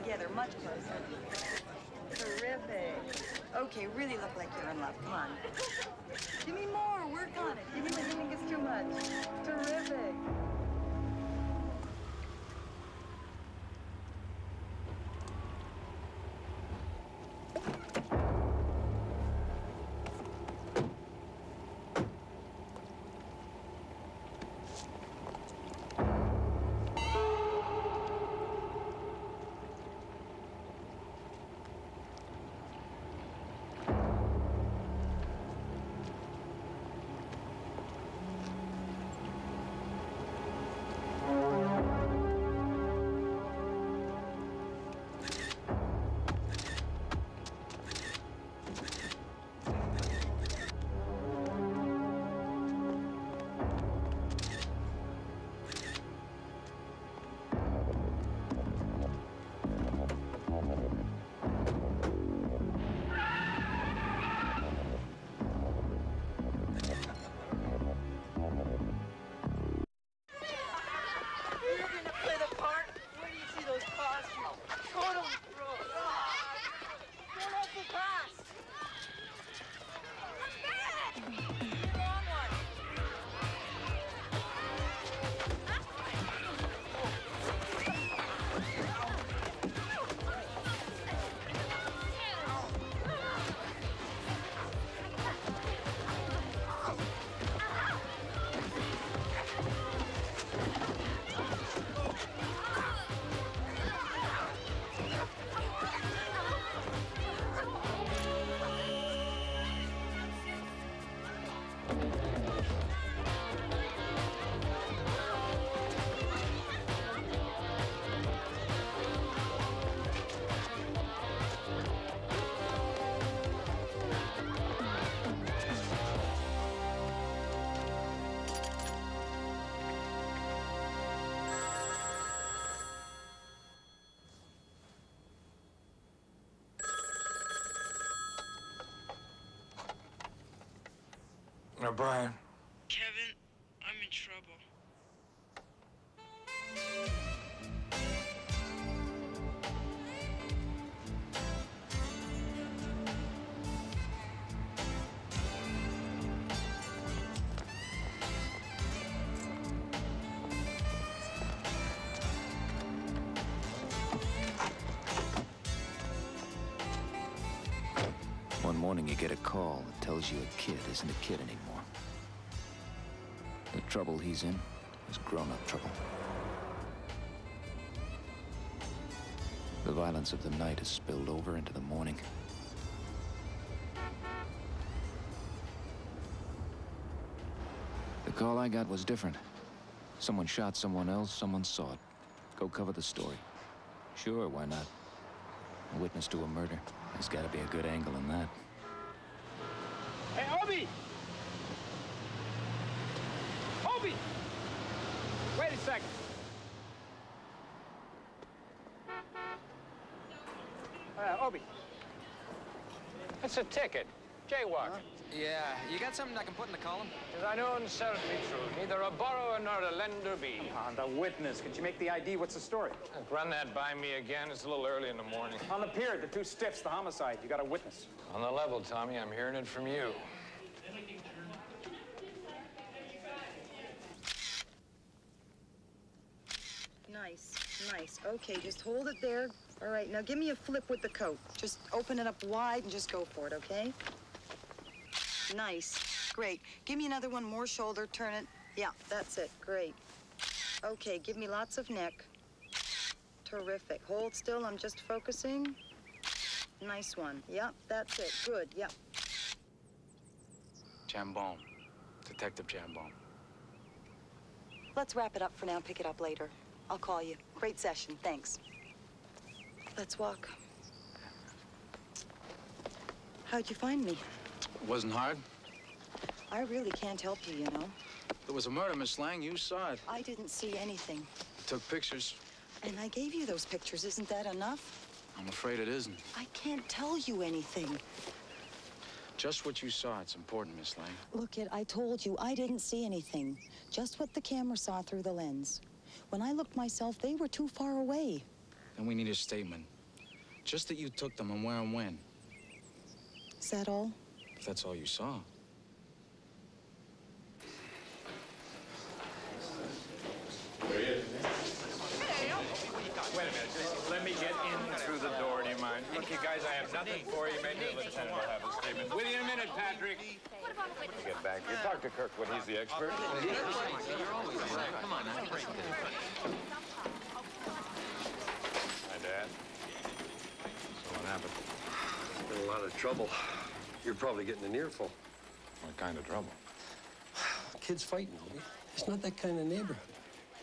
together, much closer. Terrific. Okay, really look like you're in love. Come on. Give me more. Work on it. Give me when you think it's too much. Terrific. Brian. Kevin, I'm in trouble. One morning you get a call that tells you a kid isn't a kid anymore. The trouble he's in is grown-up trouble. The violence of the night has spilled over into the morning. The call I got was different. Someone shot someone else, someone saw it. Go cover the story. Sure, why not? A witness to a murder. There's got to be a good angle in that. Hey, Obi! Obi! Wait a second. Obi. That's a ticket. Jaywalking. Yeah, you got something I can put in the column? As I know and self me true, neither a borrower nor a lender be. On the witness. Could you make the ID? What's the story? Run that by me again. It's a little early in the morning. On the pier, the two stiffs, the homicide. You got a witness. On the level, Tommy. I'm hearing it from you. Nice, nice. Okay, just hold it there. All right, now give me a flip with the coat. Just open it up wide and just go for it, okay? Nice, great. Give me another one, more shoulder, turn it. Yeah, that's it, great. Okay, give me lots of neck. Terrific. Hold still, I'm just focusing. Nice one. Yeah, that's it, good, yeah. Jambone. Detective Jambone. Let's wrap it up for now, pick it up later. I'll call you. Great session, thanks. Let's walk. How'd you find me? It wasn't hard. I really can't help you, you know. There was a murder, Miss Lang. You saw it. I didn't see anything. Took pictures. And I gave you those pictures. Isn't that enough? I'm afraid it isn't. I can't tell you anything. Just what you saw. It's important, Miss Lang. Look, kid, I told you I didn't see anything. Just what the camera saw through the lens. When I looked myself, they were too far away. Then we need a statement. Just that you took them and where and when. Is that all? If that's all you saw. There he is. Wait a minute. Let me get in through the door, do you mind? Look, you guys, I have nothing for you. Maybe the lieutenant will have a statement. With you in a minute, Patrick. Let me get back here. Talk to Kirkwood. He's the expert. Come on, now. Hi, Dad. So what happened? Been a lot of trouble. You're probably getting an earful. What kind of trouble? Kids fighting, Obi. It's not that kind of neighborhood.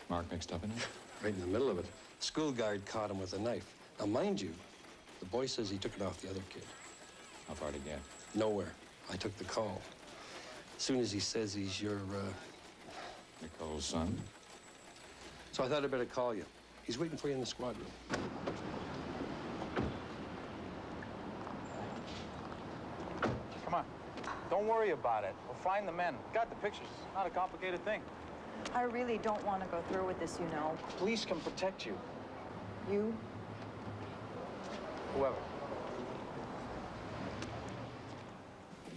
Mark mixed up in it? Right in the middle of it. School guard caught him with a knife. Now, mind you, the boy says he took it off the other kid. How far did he get? Nowhere. I took the call. As soon as he says he's your, Nicole's son? So I thought I'd better call you. He's waiting for you in the squad room. Come on. Don't worry about it. We'll find the men. Got the pictures. Not a complicated thing. I really don't want to go through with this, you know. Police can protect you. You? Whoever.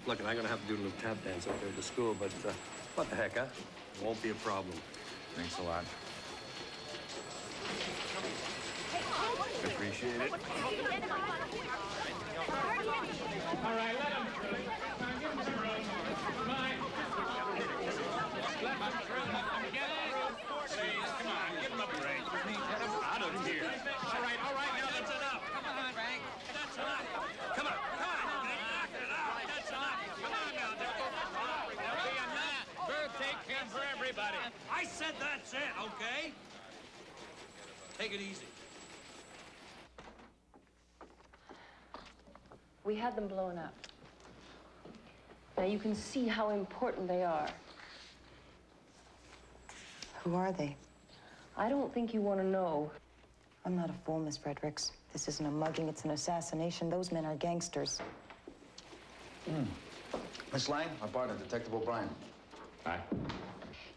Look, I'm gonna have to do a little tap dance up there at the school, but what the heck, huh? It won't be a problem. Thanks a lot. Appreciate it. All right, let him through. Come on, give him some room. Come on. Let him through. Let him get in. Please, come on, give him a break. Get him out of here. All right, now that's enough. Come on, Frank. That's enough. Come on, knock it out. That's enough. Come on now, there'll be enough. Take care for everybody. I said that's it, okay? Take it easy. We had them blown up. Now you can see how important they are. Who are they? I don't think you want to know. I'm not a fool, Miss Fredericks. This isn't a mugging, it's an assassination. Those men are gangsters. Miss Lang, my partner, Detective O'Brien. Hi.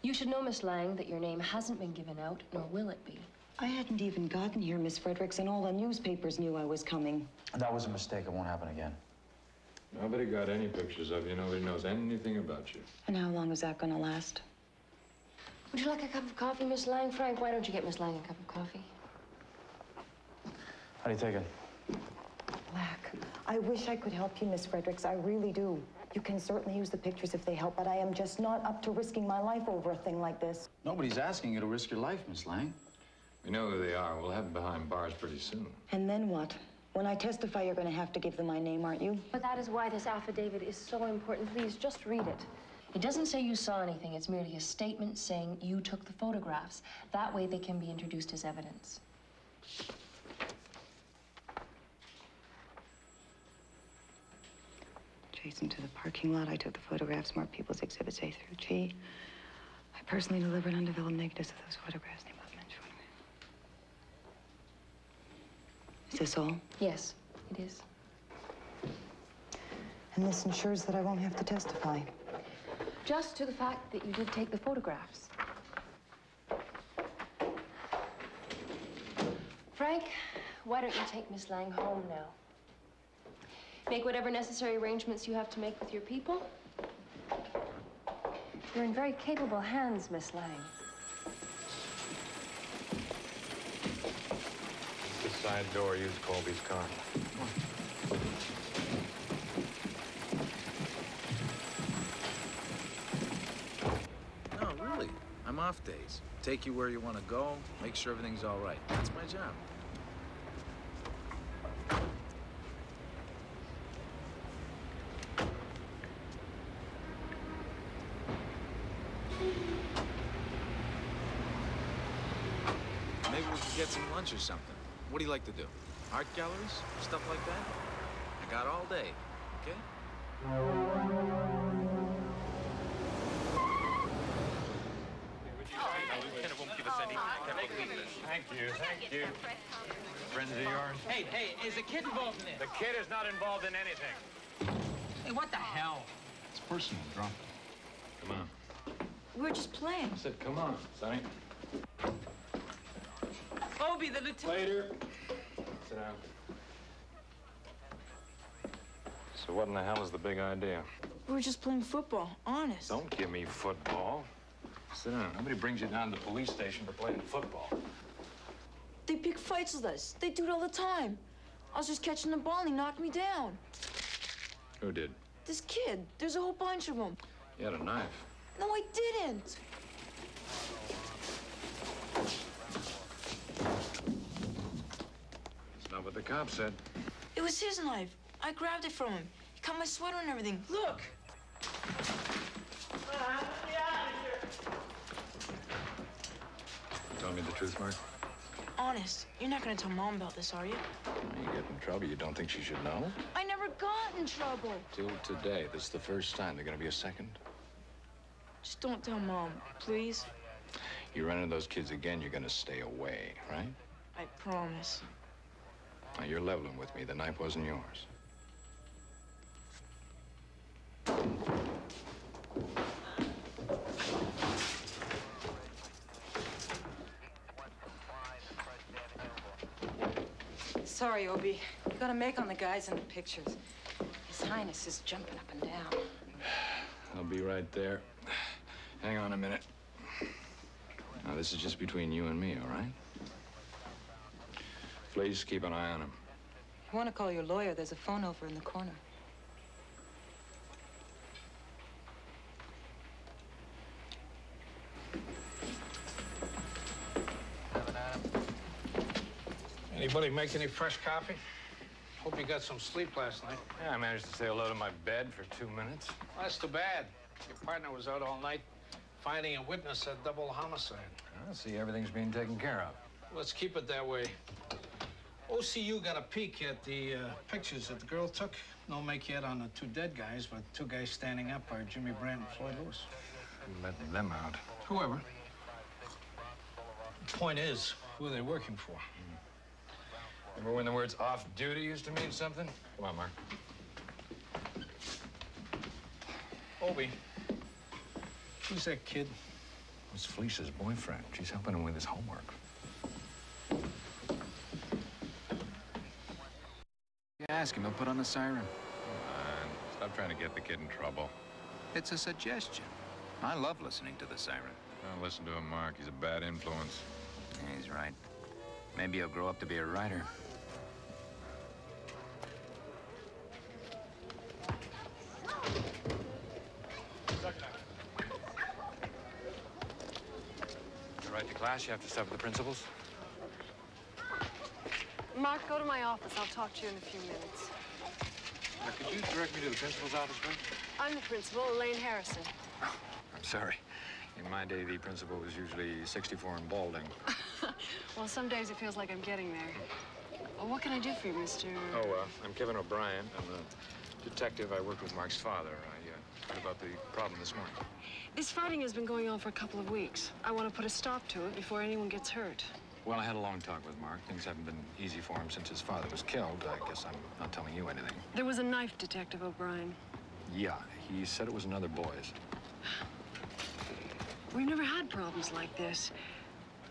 You should know, Miss Lang, that your name hasn't been given out, nor will it be. I hadn't even gotten here, Miss Fredericks, and all the newspapers knew I was coming. That was a mistake. It won't happen again. Nobody got any pictures of you. Nobody knows anything about you. And how long is that gonna last? Would you like a cup of coffee, Miss Lang? Frank, why don't you get Miss Lang a cup of coffee? How do you take it? Black. I wish I could help you, Miss Fredericks. I really do. You can certainly use the pictures if they help, but I am just not up to risking my life over a thing like this. Nobody's asking you to risk your life, Miss Lang. We know who they are. We'll have them behind bars pretty soon. And then what? When I testify, you're going to have to give them my name, aren't you? But that is why this affidavit is so important. Please, just read it. It doesn't say you saw anything. It's merely a statement saying you took the photographs. That way they can be introduced as evidence. Chased him to the parking lot. I took the photographs, marked people's exhibits A through G. I personally delivered undeveloped negatives of those photographs. Name of mention. Is this all? Yes, it is. And this ensures that I won't have to testify. Just to the fact that you did take the photographs. Frank, why don't you take Miss Lang home now? Make whatever necessary arrangements you have to make with your people. You're in very capable hands, Miss Lang. This side door. Use Colby's car. No, really. I'm off days. Take you where you want to go, make sure everything's all right. That's my job. Maybe we could get some lunch or something. What do you like to do? Art galleries? Stuff like that? I got all day, okay? Thank you. Friends of yours? Hey, is the kid involved in this? The kid is not involved in anything. Hey, what the hell? It's personal. Drop it. Come on. We're just playing. I said, come on, Sonny. Obi, the lieutenant. Later. Sit down. So what in the hell is the big idea? We were just playing football, honest. Don't give me football. Sit down. Nobody brings you down to the police station for playing football. They pick fights with us. They do it all the time. I was just catching the ball and he knocked me down. Who did? This kid. There's a whole bunch of them. You had a knife. No, I didn't. It's not what the cop said. It was his knife. I grabbed it from him. He cut my sweater and everything. Look. Tell me the truth, Mark. Honest, you're not gonna tell Mom about this, are you? You get in trouble. You don't think she should know? I never got in trouble. Till today. This is the first time. They're gonna be a second. Just don't tell Mom, please. You run into those kids again, you're gonna stay away, right? I promise. Now, you're leveling with me. The knife wasn't yours. Sorry, Obi. You got a make on the guys in the pictures. His Highness is jumping up and down. I'll be right there. Hang on a minute. Now, this is just between you and me, all right? Please keep an eye on him. If you want to call your lawyer, there's a phone over in the corner. Anybody make any fresh coffee? Hope you got some sleep last night. Yeah, I managed to stay low to my bed for 2 minutes. Well, that's too bad. Your partner was out all night finding a witness at double homicide. I see everything's being taken care of. Let's keep it that way. OCU got a peek at the pictures that the girl took. No make yet on the two dead guys, but two guys standing up are Jimmy Brandt and Floyd Lewis. Who let them out? Whoever. The point is, who are they working for? Remember when the words off duty used to mean something? Come on, Mark. Obi, who's that kid? It's Felice's boyfriend. She's helping him with his homework. You ask him, he'll put on the siren. Stop trying to get the kid in trouble. It's a suggestion. I love listening to the siren. Don't listen to him, Mark. He's a bad influence. Yeah, he's right. Maybe he'll grow up to be a writer. You write to class, you have to stop at the principal's? Mark, go to my office. I'll talk to you in a few minutes. Now, could you direct me to the principal's office, please? I'm the principal, Elaine Harrison. I'm sorry. In my day, the principal was usually 64 and balding. Well, some days it feels like I'm getting there. Well, what can I do for you, Mr. I'm Kevin O'Brien. I'm a detective. I worked with Mark's father. I heard about the problem this morning. This fighting has been going on for a couple of weeks. I want to put a stop to it before anyone gets hurt. Well, I had a long talk with Mark. Things haven't been easy for him since his father was killed. I guess I'm not telling you anything. There was a knife, Detective O'Brien. Yeah, he said it was another boy's. We've never had problems like this.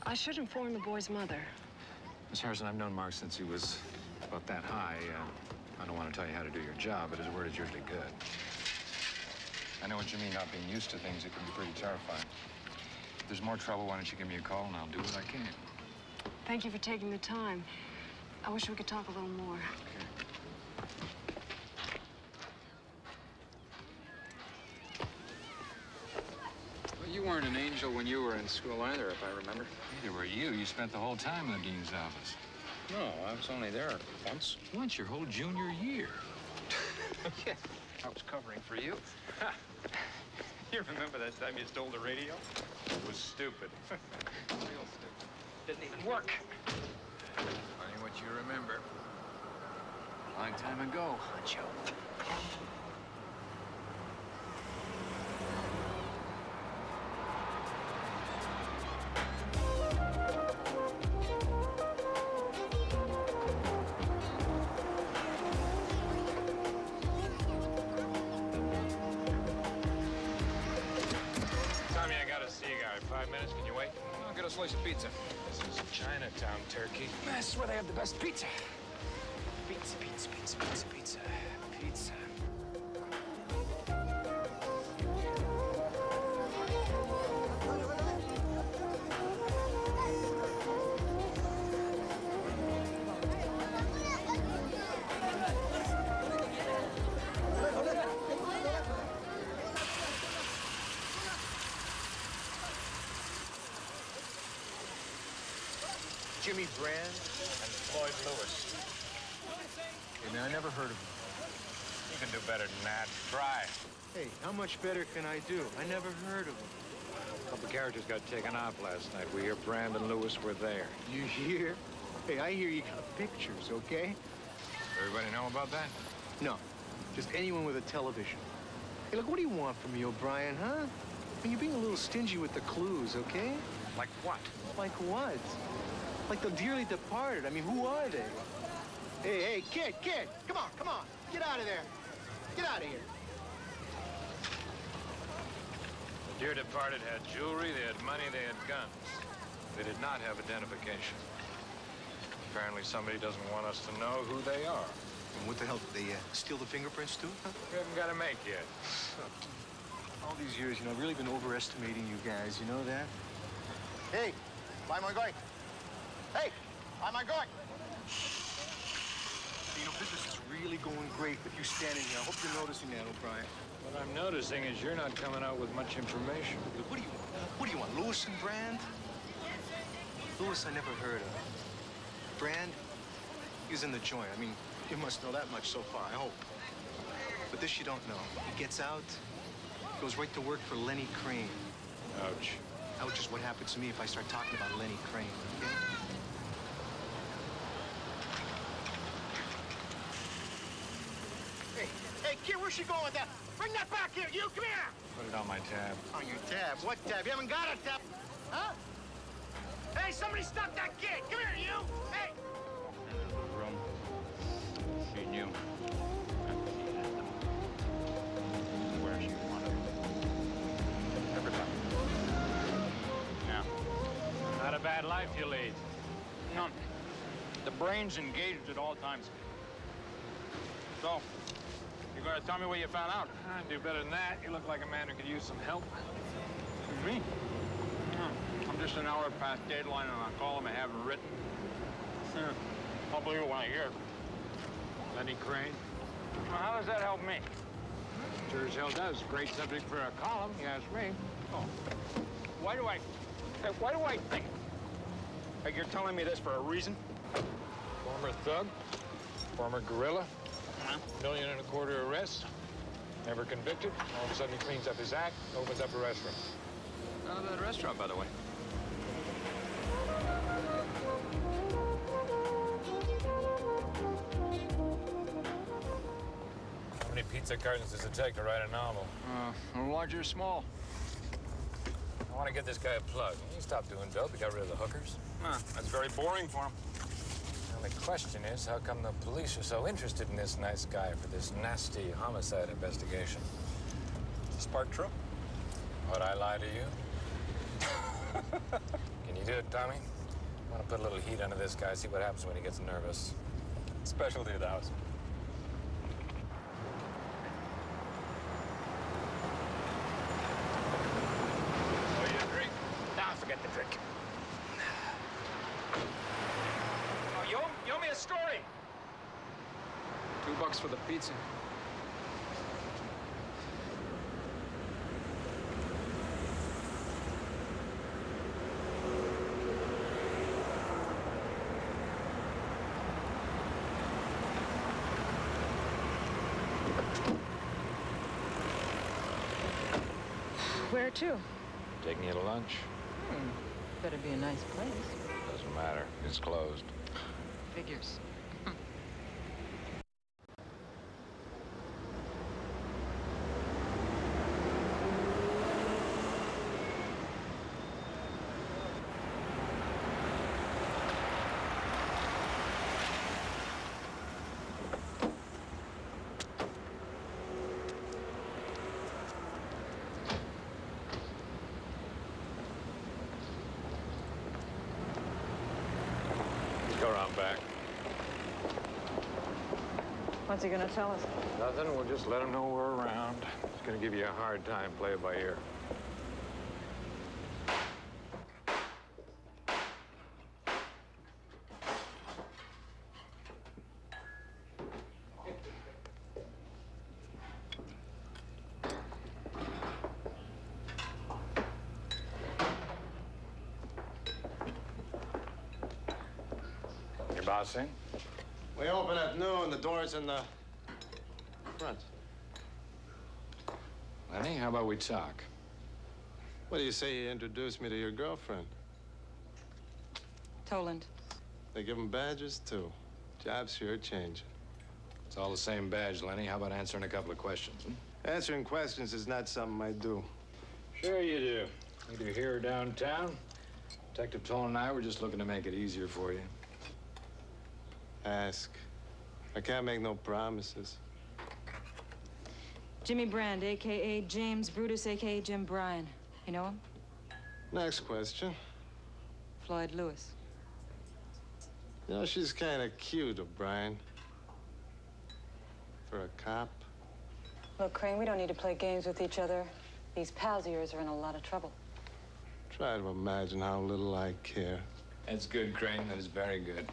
I should inform the boy's mother. Miss Harrison, I've known Mark since he was about that high. I don't want to tell you how to do your job, but his word is usually good. I know what you mean, not being used to things. It can be pretty terrifying. If there's more trouble, why don't you give me a call, and I'll do what I can. Thank you for taking the time. I wish we could talk a little more. Well, you weren't an angel when you were in school either, if I remember. Neither were you. You spent the whole time in the dean's office. No, I was only there once. Once your whole junior year. Yeah, I was covering for you. You remember that time you stole the radio? It was stupid. Real stupid. Didn't even work. Funny what you remember. Long time ago, Huncho. Tommy, I got a cigar. 5 minutes, can you wait? I'll get a slice of pizza. This is Chinatown, Turkey. That's where they have the best pizza. Pizza, pizza, pizza, pizza, pizza, pizza. Jimmy Brand and Floyd Lewis. Hey, man, I never heard of him. You can do better than that. Try. Hey, how much better can I do? I never heard of him. A couple characters got taken out last night. We hear Brand and Lewis were there. You hear? Hey, I hear you got pictures, okay? Everybody know about that? No, just anyone with a television. Hey, look, what do you want from me, O'Brien, huh? I mean, you're being a little stingy with the clues, okay? Like what? Like what? Like the dearly departed. I mean, who are they? Hey, kid, come on. Get out of there. Get out of here. The dear departed had jewelry, they had money, they had guns. They did not have identification. Apparently somebody doesn't want us to know who they are. And what the hell, did they steal the fingerprints too? Huh? We haven't got a make yet. All these years, I've really been overestimating you guys. You know that? Hey, why am I going? Hey, why am I going? Business is really going great with you standing here. I hope you're noticing that, O'Brien. What I'm noticing is you're not coming out with much information. Look, what do you want? What do you want, Lewis and Brand? Lewis I never heard of. Brand, he was in the joint. I mean, you must know that much so far, I hope. But this you don't know. He gets out, goes right to work for Lenny Crane. Ouch. Ouch is what happens to me if I start talking about Lenny Crane, okay? Hey, kid, where's she going with that? Bring that back here, you, come here! Put it on my tab. On your tab? What tab? You haven't got a tab, huh? Hey, somebody stop that kid! Come here, you! Hey! In the little room. She knew. Where she wanted. Everybody. Yeah. Not a bad life you lead. No. The brain's engaged at all times. So, you gonna tell me what you found out? I'd do better than that. You look like a man who could use some help. Me? I'm just an hour past deadline on a column I haven't written. I'll believe it when I hear it. Lenny Crane? Well, how does that help me? Sure as hell does. Great subject for a column, you ask me. Oh. Why do I think? Like you're telling me this for a reason? Former thug, former guerrilla, $1.25 million arrests, never convicted. All of a sudden he cleans up his act, opens up a restaurant. Not a bad restaurant, by the way. How many pizza cartons does it take to write a novel? Large or small? I want to get this guy a plug. He stopped doing dope. He got rid of the hookers. That's very boring for him. And the question is, how come the police are so interested in this nice guy for this nasty homicide investigation? Spark true? Would I lie to you? Can you do it, Tommy? I want to put a little heat under this guy, see what happens when he gets nervous. Specialty of the house. Oh, you drink? Nah, forget the drink. Oh, you owe me a story. $2 for the pizza. Where to? Taking you to lunch? Better be a nice place. Doesn't matter. It's closed. Figures. Go around back. What's he gonna tell us? Nothing. We'll just let him know we're around. He's gonna give you a hard time. Play it by ear. Crossing. We open at noon. The door's in the front. Lenny, how about we talk? What do you say you introduce me to your girlfriend? Toland. They give them badges, too. Job's sure changing. It's all the same badge, Lenny. How about answering a couple of questions? Answering questions is not something I do. Sure you do. Either here or downtown. Detective Tolan and I were just looking to make it easier for you. Ask. I can't make no promises. Jimmy Brand, a.k.a. James Brutus, a.k.a. Jim Bryan. You know him? Next question. Floyd Lewis. You know, she's kind of cute, O'Brien. For a cop. Look, Crane, we don't need to play games with each other. These pals of yours are in a lot of trouble. Try to imagine how little I care. That's good, Crane. That is very good.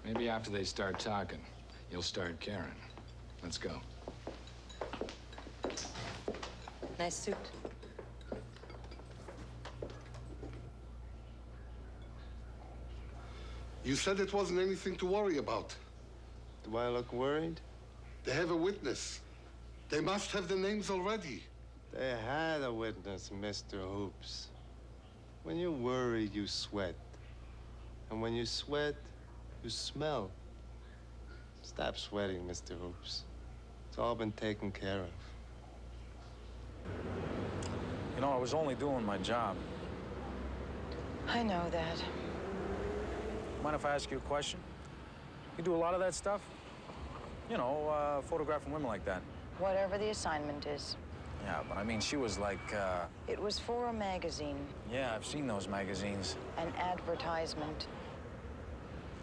Maybe after they start talking, you'll start caring. Let's go. Nice suit. You said it wasn't anything to worry about. Do I look worried? They have a witness. They must have the names already. They had a witness, Mr. Hoops. When you worry, you sweat. And when you sweat, you smell. Stop sweating, Mr. Hoops. It's all been taken care of. You know, I was only doing my job. I know that. Mind if I ask you a question? You do a lot of that stuff? You know, photographing women like that. Whatever the assignment is. Yeah, but I mean, she was like, It was for a magazine. Yeah, I've seen those magazines. An advertisement.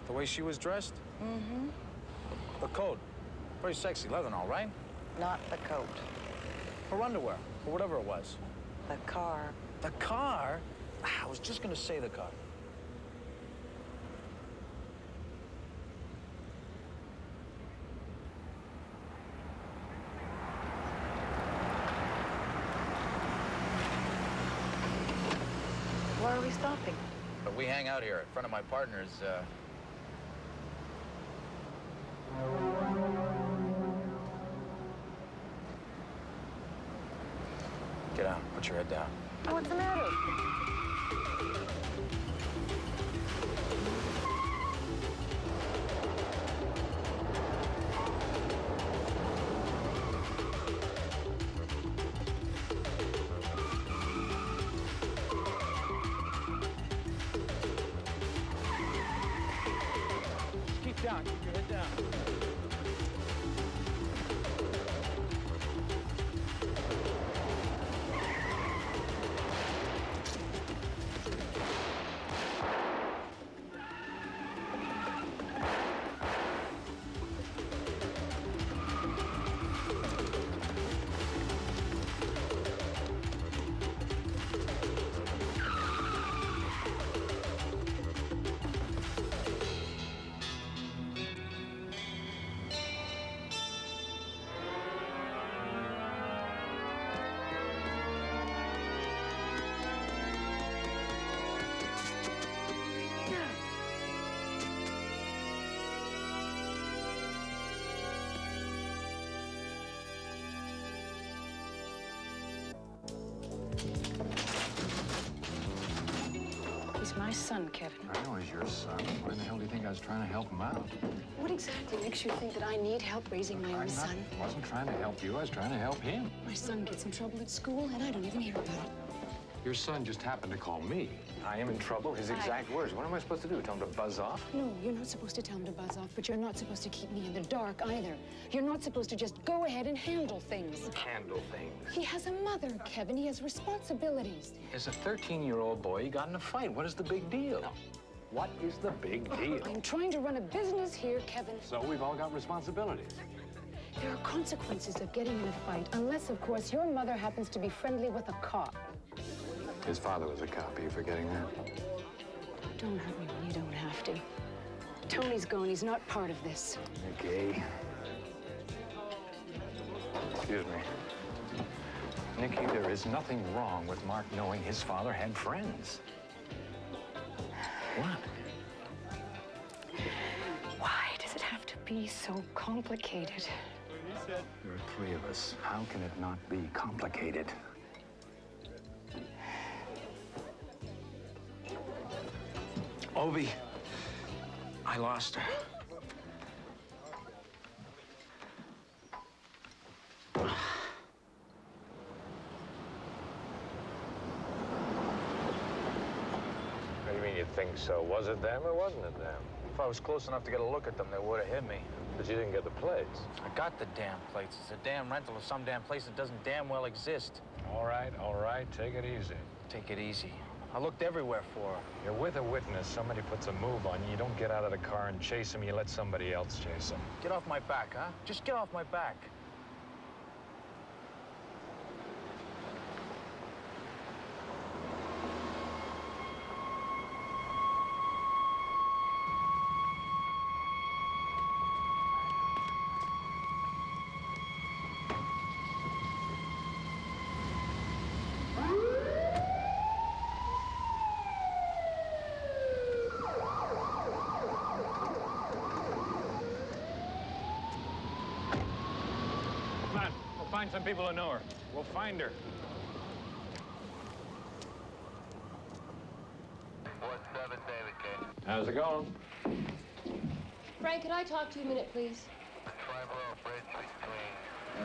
The way she was dressed? Mm-hmm. The coat. Very sexy, leather and all, right? Not the coat. Her underwear, or whatever it was. The car. The car? I was just gonna say the car. Why are we stopping? But we hang out here in front of my partner's, Get down. Put your head down. What's the matter? Keep down. Keep your head down. He's my son, Kevin. I know he's your son. Why the hell do you think I was trying to help him out? What exactly makes you think that I need help raising my own son? I wasn't trying to help you. I was trying to help him. My son gets in trouble at school, and I don't even hear about it. Your son just happened to call me. I am in trouble. His exact words. What am I supposed to do? Tell him to buzz off? No, you're not supposed to tell him to buzz off, but you're not supposed to keep me in the dark either. You're not supposed to just go ahead and handle things. Handle things. He has a mother, Kevin. He has responsibilities. As a 13-year-old boy, he got in a fight. What is the big deal? No. What is the big deal? I'm trying to run a business here, Kevin. So we've all got responsibilities. There are consequences of getting in a fight, unless, of course, your mother happens to be friendly with a cop. His father was a cop. Are you forgetting that? Don't hurt me when you don't have to. Tony's gone. He's not part of this. Nicky. Excuse me. Nicky, there is nothing wrong with Mark knowing his father had friends. What? Why be so complicated? There are three of us. How can it not be complicated? Obi, I lost her. What do you mean you think so? Was it them or wasn't it them? If I was close enough to get a look at them, they would have hit me. But you didn't get the plates. I got the damn plates. It's a damn rental of some damn place that doesn't damn well exist. All right, take it easy. Take it easy. I looked everywhere for her. You're with a witness. Somebody puts a move on you. You don't get out of the car and chase him. You let somebody else chase him. Get off my back, huh? Just get off my back. Find some people who know her. We'll find her. How's it going? Frank, could I talk to you a minute, please?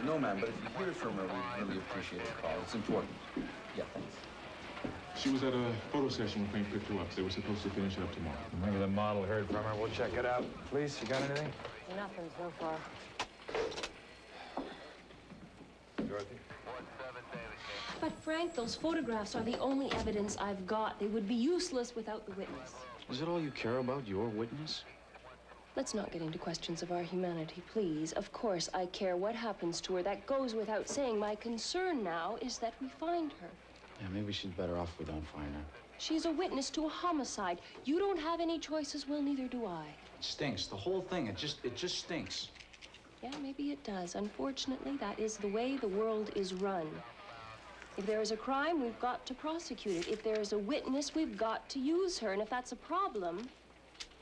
No, ma'am, but if you hear from her, we'd really appreciate the call. It's important. Yeah, thanks. She was at a photo session when Frank picked her up. They were supposed to finish it up tomorrow. Maybe the model heard from her. We'll check it out. Police, you got anything? Nothing so far. Dorothy? But Frank, those photographs are the only evidence I've got. They would be useless without the witness. Is it all you care about, your witness? Let's not get into questions of our humanity, please. Of course, I care what happens to her. That goes without saying. My concern now is that we find her. Yeah, maybe she's better off if we don't find her. She's a witness to a homicide. You don't have any choices, well, neither do I. It stinks. The whole thing, it just stinks. Yeah, maybe it does. Unfortunately, that is the way the world is run. If there is a crime, we've got to prosecute it. If there is a witness, we've got to use her. And if that's a problem,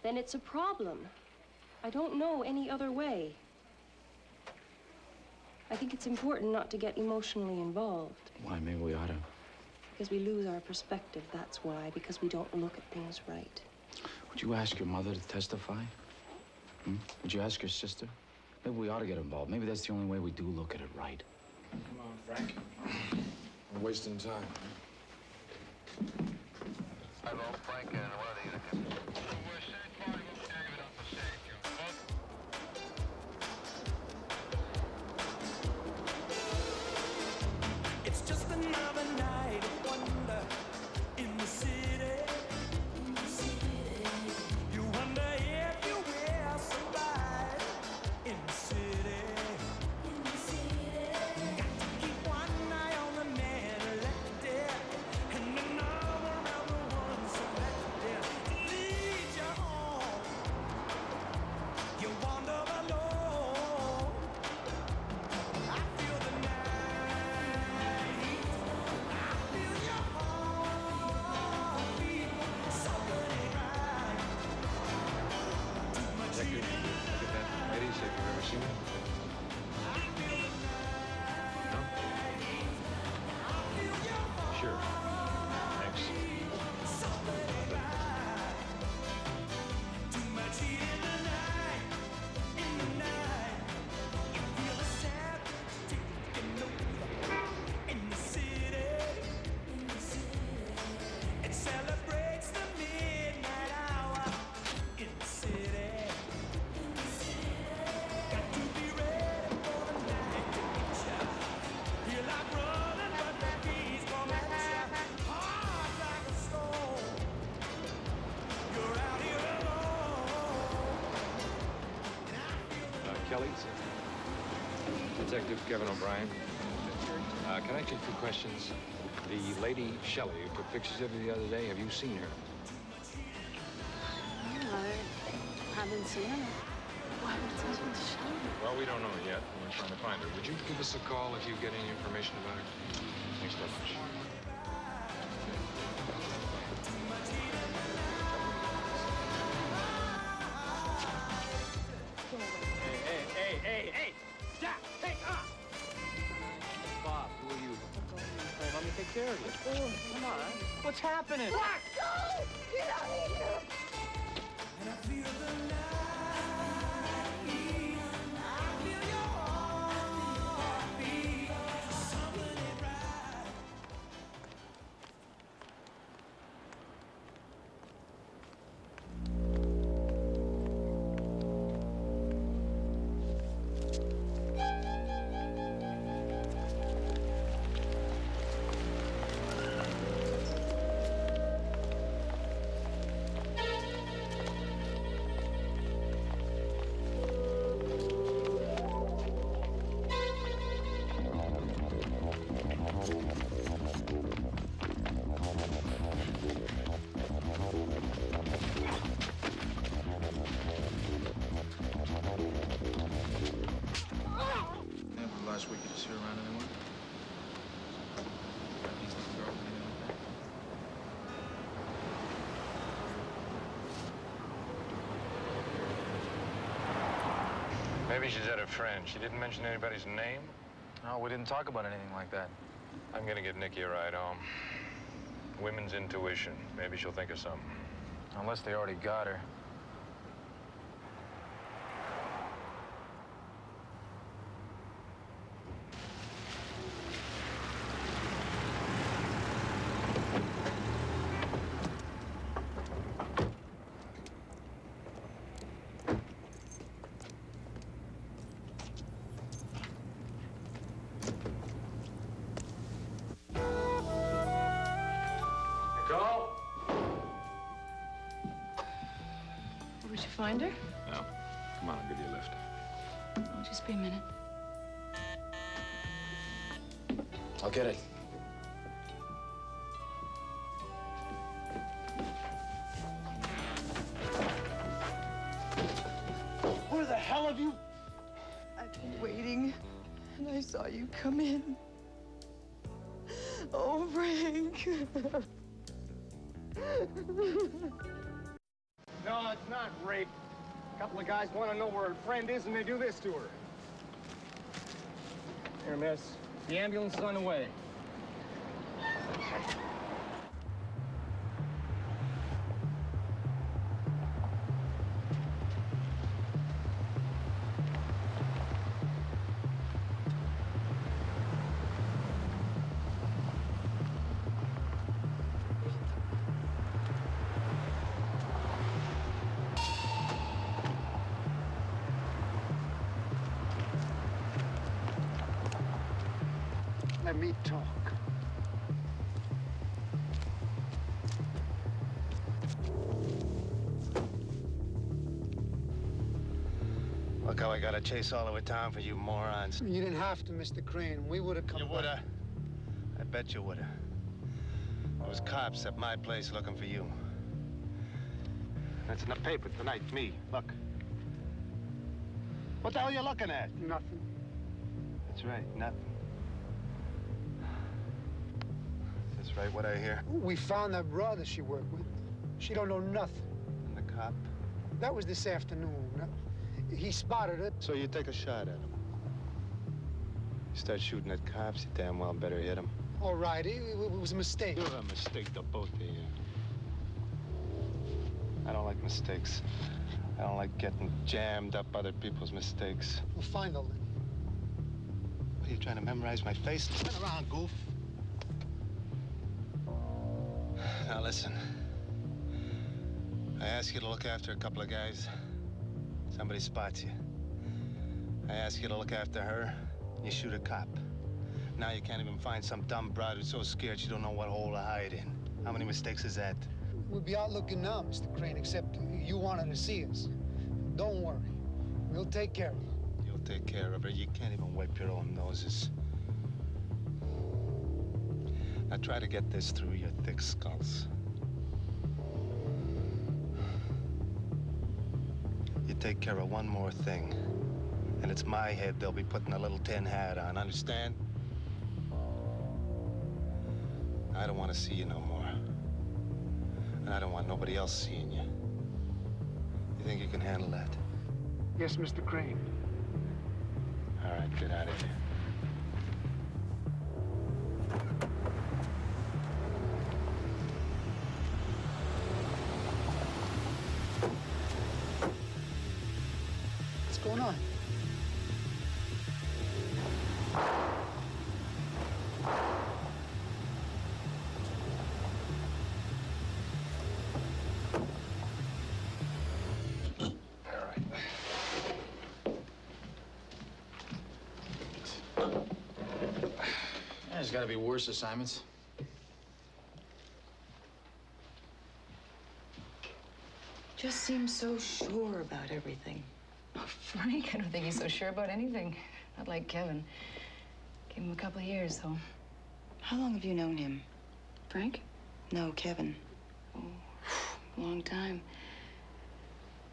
then it's a problem. I don't know any other way. I think it's important not to get emotionally involved. Why, maybe we ought to. Because we lose our perspective, that's why. Because we don't look at things right. Would you ask your mother to testify? Would you ask your sister? Maybe we ought to get involved. Maybe that's the only way we do look at it right. Come on, Frank. We're wasting time. It's just another night of wonder in the city. You wonder if you will survive in the city. Got to keep one eye on the man elected and another around the one selected to lead you home. You wander alone. I feel the night. I feel your heartbeat. Something ain't right. Too much heat in the night. Look at that Eddie, see if you've ever seen it. No? Sure. Thanks. Too much heat in the night. In the night. You feel the sound taking over in the city. It celebrates the midnight hour in the city. Got to be ready for the night to hit ya. Feel like running, but the bees come at ya. Hard like a stone. You're out here alone. Kelly? Detective Kevin O'Brien. Can I ask you a few questions? The lady Shelley who took pictures of you the other day, have you seen her? I haven't seen her. Why would someone show me? Well, we don't know yet. We're trying to find her. Would you give us a call if you get any information about her? Thanks very much. to take care of you. Oh, come on. What's happening? What? No! Get out of here! And I feel the night beat. I feel your heartbeat. Something ain't right. Last week, you just hear around anyone? He's the girl, anything like that? Maybe she's at a friend. She didn't mention anybody's name? No, we didn't talk about anything like that. I'm gonna get Nikki a ride home. Women's intuition. Maybe she'll think of something. Unless they already got her. Nicole? Did you find her? No. Come on, I'll give you a lift. Oh, just be a minute. I'll get it. Where the hell have you? I've been waiting, and I saw you come in. Oh, Frank. No, it's not rape. A couple of guys want to know where her friend is, and they do this to her. Here, miss. The ambulance is on the way. Let me talk. Look how I gotta chase all over town for you morons. You didn't have to, Mr. Crane. We would have come. You woulda. I bet you woulda. There was cops at my place looking for you. That's in the paper tonight, me. Look. What the hell are you looking at? Nothing. That's right, nothing. That's right, what I hear. We found that brother she worked with. She don't know nothing. And the cop? That was this afternoon. He spotted it. So you take a shot at him. You start shooting at cops, you damn well better hit him. All right, it was a mistake. You're a mistake to both of you. I don't like mistakes. I don't like getting jammed up other people's mistakes. We'll find her, Lenny. What, are you trying to memorize my face? Turn around, goof. Now listen. I ask you to look after a couple of guys. Somebody spots you. I ask you to look after her, you shoot a cop. Now you can't even find some dumb broad who's so scared she don't know what hole to hide in. How many mistakes is that? We'll be out looking now, Mr. Crane, except you wanted to see us. Don't worry. We'll take care of her. You'll take care of her. You can't even wipe your own noses. Now try to get this through your thick skulls. You take care of one more thing, and it's my head they'll be putting a little tin hat on, understand? I don't want to see you no more. And I don't want nobody else seeing you. You think you can handle that? Yes, Mr. Crane. All right, get out of here. got to be worse assignments. Just seems so sure about everything. Oh, Frank, I don't think he's so sure about anything. Not like Kevin. Give him a couple of years, though. How long have you known him? Frank? No, Kevin. Oh, long time.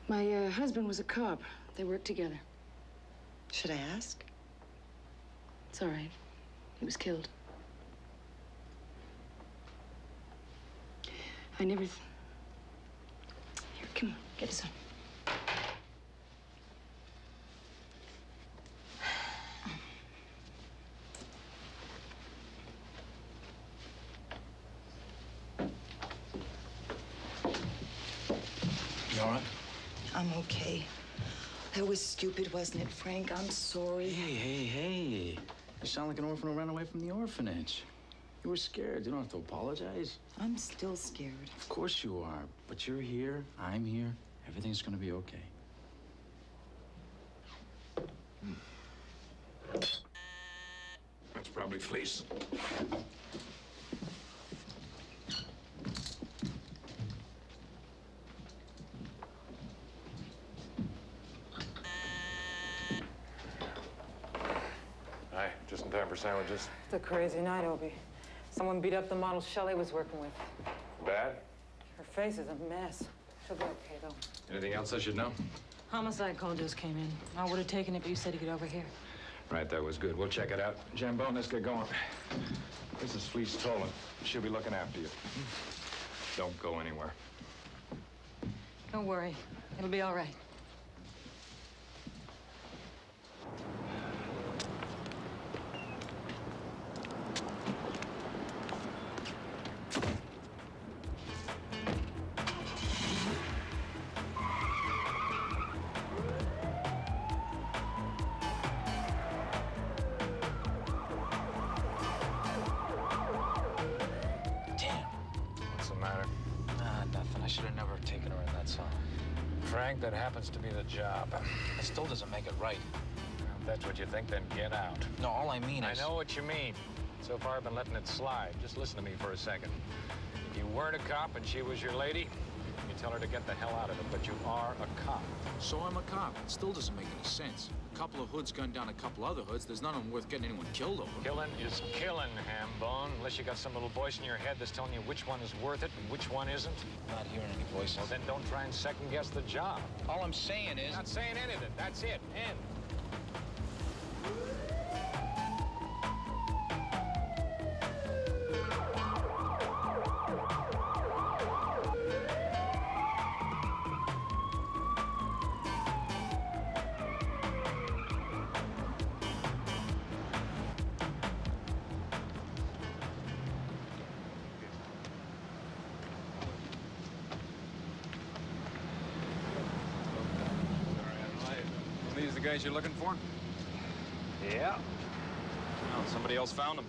My husband was a cop. They worked together. Should I ask? It's all right. He was killed. I never... Here, come on, get us on. You all right? I'm okay. That was stupid, wasn't it, Frank? I'm sorry. Hey. You sound like an orphan who ran away from the orphanage. You were scared. You don't have to apologize. I'm still scared. Of course you are. But you're here. I'm here. Everything's gonna be okay. That's probably fleece. Hi, just in time for sandwiches. It's a crazy night, Obie. Someone beat up the model Shelley was working with. Bad? Her face is a mess. She'll be okay, though. Anything else I should know? Homicide call just came in. I would have taken it, but you said to get over here. Right, that was good. We'll check it out. Jambone, let's get going. This is Fleece Tolan. She'll be looking after you. Don't go anywhere. Don't worry. It'll be all right. Nothing. I should have never taken her in that song. Frank, that happens to be the job. It still doesn't make it right. If that's what you think, then get out. No, all I mean is... I know what you mean. So far, I've been letting it slide. Just listen to me for a second. If you weren't a cop and she was your lady, you tell her to get the hell out of it. But you are a cop. So I'm a cop. It still doesn't make any sense. A couple of hoods gunned down a couple other hoods. There's none of them worth getting anyone killed over. Killing is killing, Hambone. Unless you got some little voice in your head that's telling you which one is worth it and which one isn't. I'm not hearing any voices. Well, then don't try and second-guess the job. All I'm saying is... Not saying anything. That's it. End. These the guys you're looking for? Yeah. Well, somebody else found them.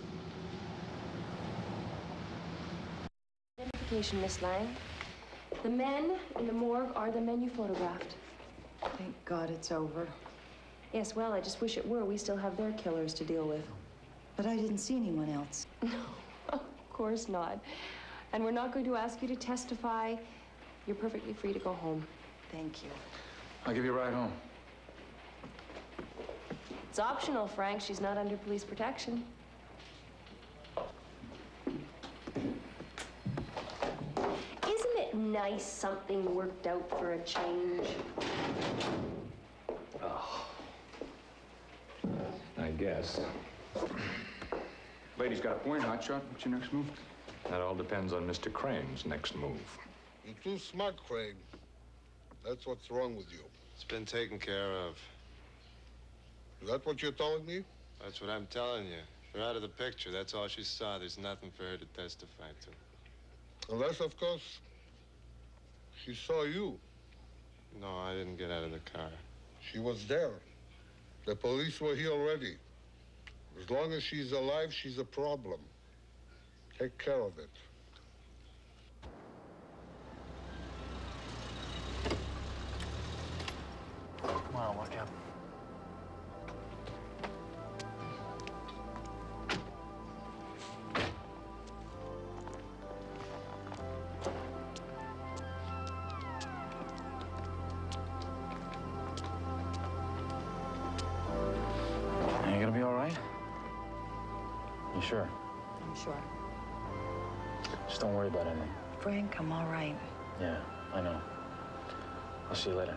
Identification, Miss Lang. The men in the morgue are the men you photographed. Thank God it's over. Yes, well, I just wish it were. We still have their killers to deal with. But I didn't see anyone else. No, of course not. And we're not going to ask you to testify. You're perfectly free to go home. Thank you. I'll give you a ride home. It's optional, Frank. She's not under police protection. Isn't it nice something worked out for a change? Oh. I guess. Lady's got a point, hotshot. What's your next move? That all depends on Mr. Crane's next move. You're too smart, Crane. That's what's wrong with you. It's been taken care of. Is that what you're telling me? That's what I'm telling you. You're out of the picture. That's all she saw. There's nothing for her to testify to. Unless, of course, she saw you. No, I didn't get out of the car. She was there. The police were here already. As long as she's alive, she's a problem. Take care of it. Come on, wake up. You sure? I'm sure. Just don't worry about anything. Frank, I'm all right. Yeah, I know. I'll see you later.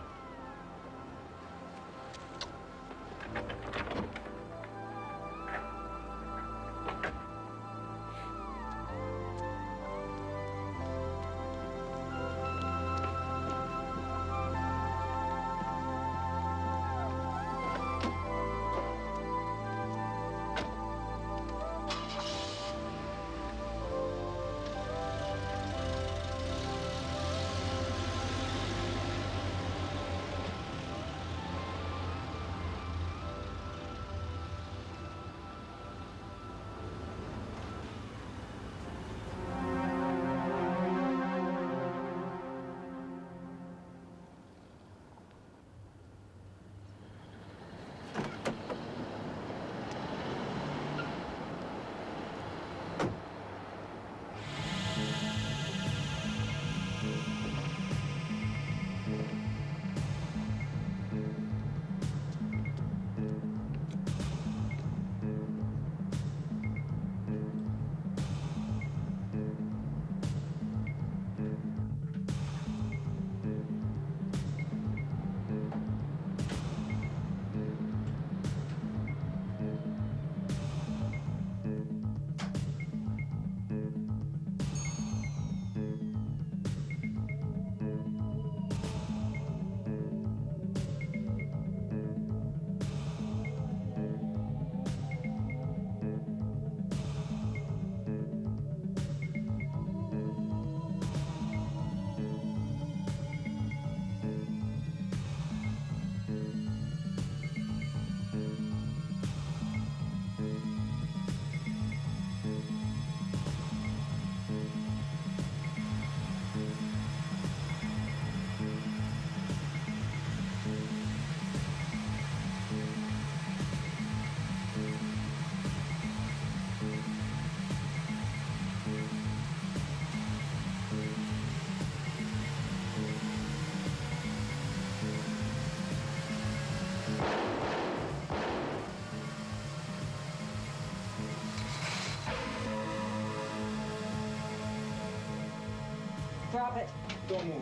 Drop it. Don't move.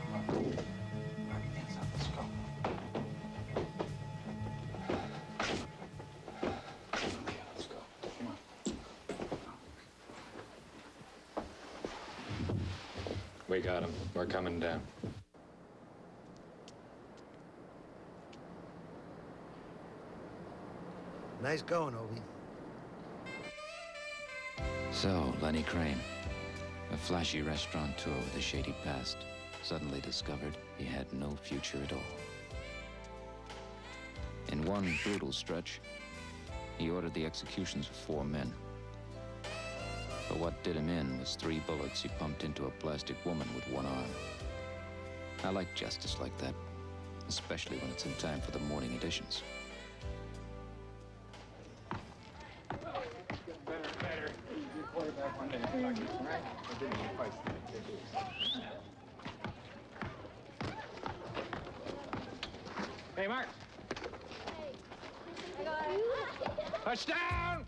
Come on. Hands up, let's go. Okay, let's go. Come on. We got him. We're coming down. Nice going, Obi. So, Lenny Crane, a flashy restaurateur with a shady past, suddenly discovered he had no future at all. In one brutal stretch, he ordered the executions of 4 men. But what did him in was 3 bullets he pumped into a plastic woman with 1 arm. I like justice like that, especially when it's in time for the morning editions. Hey, Mark. Touchdown!